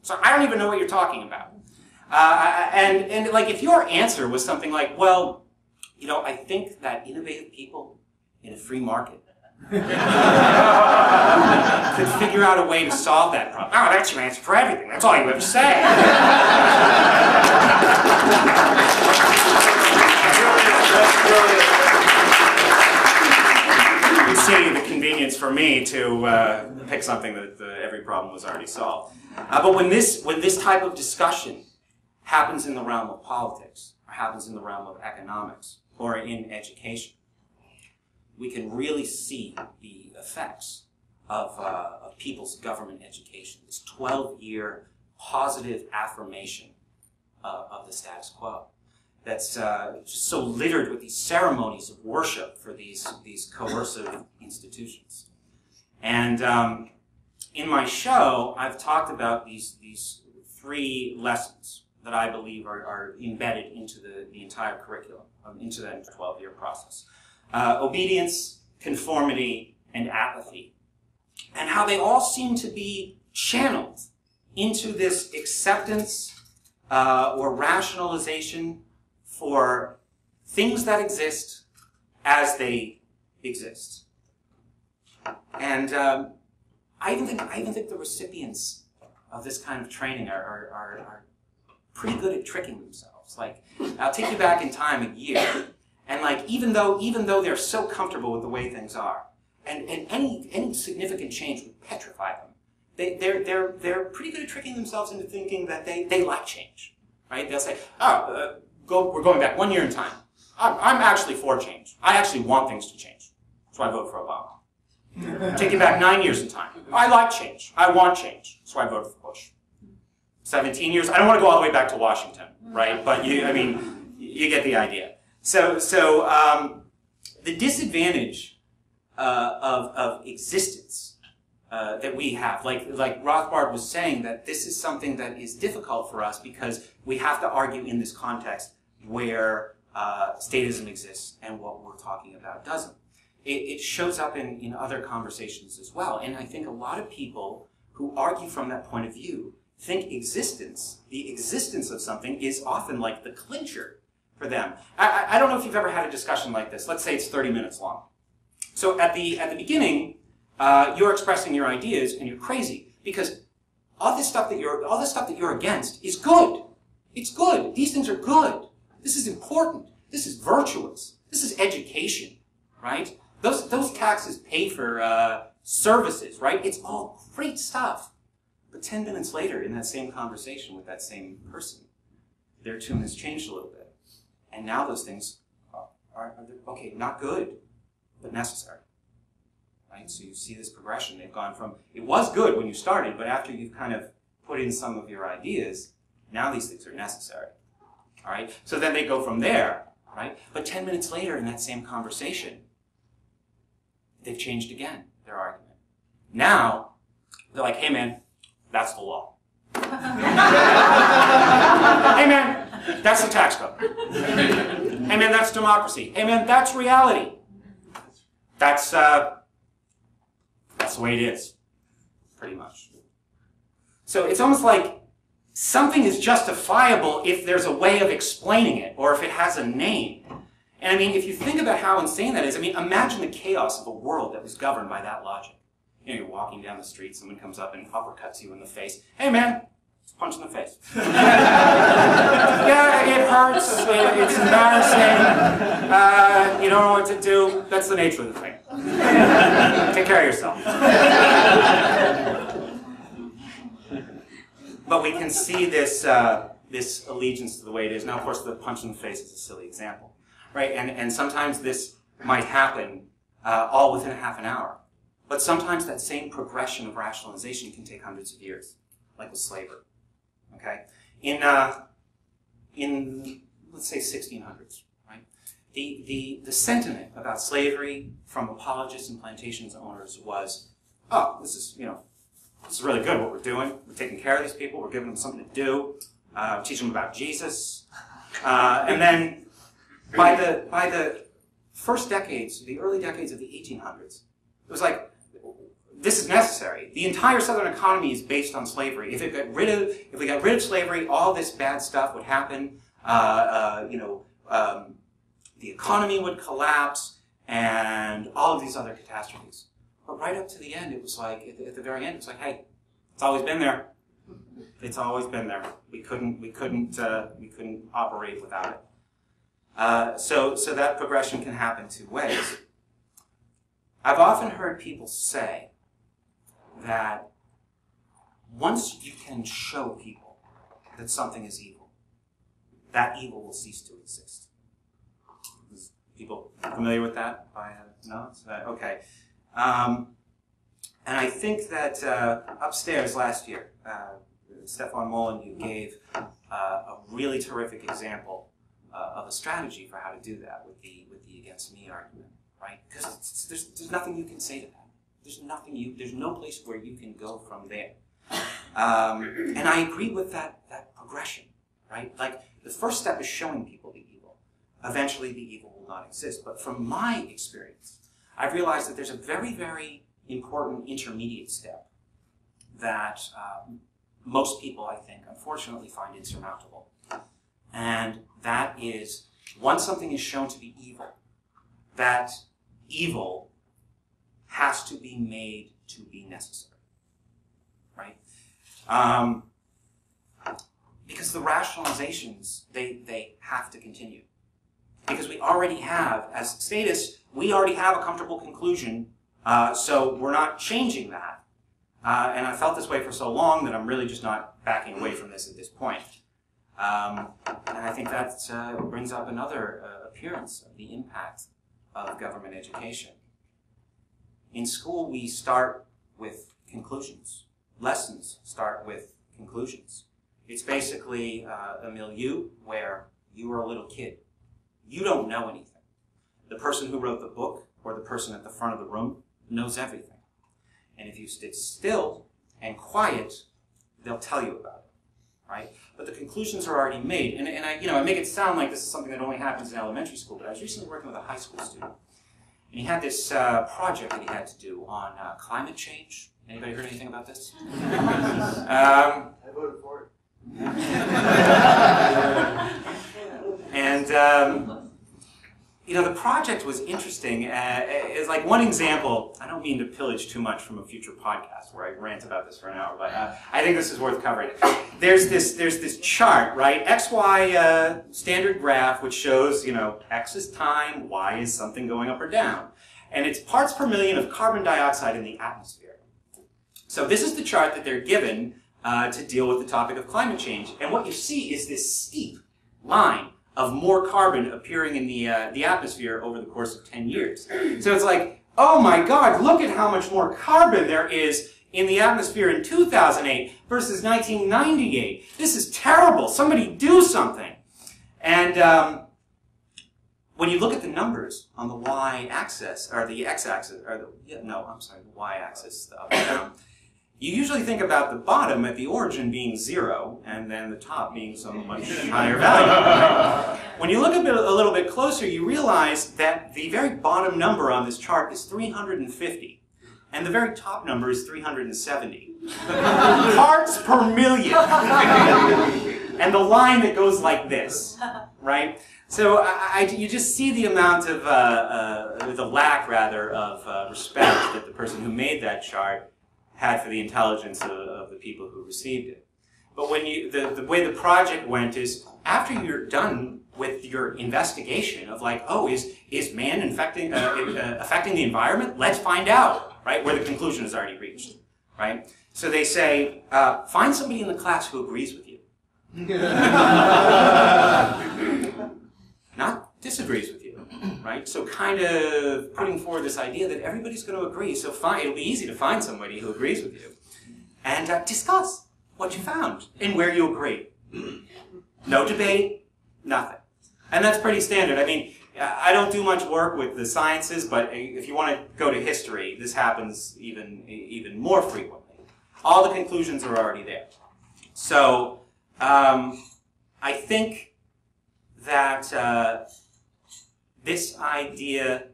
So I don't even know what you're talking about. And like, if your answer was something like, well, you know, I think that innovative people in a free market could figure out a way to solve that problem. Oh, that's your answer for everything. That's all you have to say. You see the convenience for me to pick something that every problem was already solved. But when this type of discussion happens in the realm of politics, or happens in the realm of economics, or in education, we can really see the effects of people's government education. This 12-year positive affirmation of the status quo that's just so littered with these ceremonies of worship for these coercive institutions. And in my show, I've talked about these three lessons that I believe are embedded into the entire curriculum, into that 12-year process. Obedience, conformity, and apathy. And how they all seem to be channeled into this acceptance or rationalization for things that exist as they exist. And I even think the recipients of this kind of training are pretty good at tricking themselves. Like, I'll take you back in time a year, and like, even though they're so comfortable with the way things are, and any significant change would petrify them, they're pretty good at tricking themselves into thinking that they like change, right? They'll say, oh, we're going back 1 year in time. I'm actually for change. I actually want things to change. So I vote for Obama. Take it back 9 years in time. I like change. I want change. So I voted for Bush. 17 years. I don't want to go all the way back to Washington, right? But you get the idea. So the disadvantage of existence that we have, like Rothbard was saying, that this is something that is difficult for us because we have to argue in this context where statism exists and what we're talking about doesn't. It shows up in other conversations as well. And I think a lot of people who argue from that point of view think the existence of something is often like the clincher for them. I don't know if you've ever had a discussion like this. Let's say it's 30 minutes long. So at the beginning, you're expressing your ideas and you're crazy because all this stuff that you're against is good. It's good. These things are good. This is important. This is virtuous. This is education, right? Those taxes pay for services, right? It's all great stuff. But 10 minutes later, in that same conversation with that same person, their tune has changed a little bit. And now those things are okay, not good, but necessary. Right? So you see this progression. They've gone from, it was good when you started, but after you've kind of put in some of your ideas, now these things are necessary. All right? So then they go from there, right? But 10 minutes later in that same conversation, they've changed again, their argument. Now, they're like, hey man, that's the law. Hey man, that's the tax code. Hey man, that's democracy. Hey man, that's reality. That's the way it is, pretty much. So it's almost like something is justifiable if there's a way of explaining it, or if it has a name. And I mean, if you think about how insane that is, I mean, imagine the chaos of a world that was governed by that logic. You know, you're walking down the street, someone comes up and uppercuts you in the face. Hey man, it's a punch in the face. Yeah, it hurts, it's embarrassing, you don't know what to do. That's the nature of the thing. Take care of yourself. But we can see this allegiance to the way it is. Now, of course, the punch in the face is a silly example, right? And sometimes this might happen all within half an hour. But sometimes that same progression of rationalization can take hundreds of years, like with slavery. Okay, in let's say 1600s, right? The sentiment about slavery from apologists and plantations owners was, oh, this is really good what we're doing. We're taking care of these people. We're giving them something to do. Teaching them about Jesus. And then by the first decades, the early decades of the 1800s, it was like this is necessary. The entire Southern economy is based on slavery. If we got rid of slavery, all this bad stuff would happen. The economy would collapse, and all of these other catastrophes. But right up to the end, it was like, at the very end, it's like, hey, it's always been there. It's always been there. We couldn't operate without it. So that progression can happen two ways. I've often heard people say that once you can show people that something is evil, that evil will cease to exist. Is people familiar with that? No? Okay. And I think that upstairs last year, Stefan Molyneux gave a really terrific example of a strategy for how to do that with the against me argument, right? Because there's nothing you can say to that. There's no place where you can go from there. And I agree with that progression, right? Like, the first step is showing people the evil. Eventually, the evil will not exist. But from my experience, I've realized that there's a very, very important intermediate step that most people, I think, unfortunately find insurmountable. And that is, once something is shown to be evil, that evil has to be made to be necessary, right? Because the rationalizations, they have to continue. Because we already have, as statists, we already have a comfortable conclusion, so we're not changing that. And I felt this way for so long that I'm really just not backing away from this at this point. And I think that brings up another appearance of the impact of government education. In school, we start with conclusions. Lessons start with conclusions. It's basically a milieu where you were a little kid. You don't know anything. The person who wrote the book or the person at the front of the room knows everything. And if you sit still and quiet, they'll tell you about it, right? But the conclusions are already made. And I make it sound like this is something that only happens in elementary school, but I was recently working with a high school student. And he had this project that he had to do on climate change. Anybody heard anything about this? I voted for it. And, the project was interesting. It's like one example. I don't mean to pillage too much from a future podcast where I rant about this for an hour, but I think this is worth covering. There's this chart, right? XY standard graph, which shows, X is time, Y is something going up or down. And it's parts per million of carbon dioxide in the atmosphere. So this is the chart that they're given to deal with the topic of climate change. And what you see is this steep line of more carbon appearing in the atmosphere over the course of 10 years. So it's like, oh my God, look at how much more carbon there is in the atmosphere in 2008 versus 1998. This is terrible. Somebody do something. And when you look at the numbers on the y-axis, or the x-axis, or the y-axis, the up and down, you usually think about the bottom at the origin being 0, and then the top being some much higher value. Right? When you look a little bit closer, you realize that the very bottom number on this chart is 350, and the very top number is 370. Parts per million. And the line that goes like this, right? So you just see the amount of, the lack, rather, of respect that the person who made that chart had for the intelligence of the people who received it. But when the way the project went is, after you're done with your investigation of like, oh, is man affecting the environment? Let's find out, right? Where the conclusion is already reached, right? So they say, find somebody in the class who agrees with you. Not disagrees with you, right? So kind of putting forward this idea that everybody's going to agree, so it'll be easy to find somebody who agrees with you. And discuss what you found and where you agree. No debate, nothing. And that's pretty standard. I mean, I don't do much work with the sciences, but if you want to go to history, this happens even more frequently. All the conclusions are already there. So I think that this idea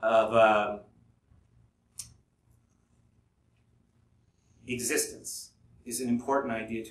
of existence is an important idea to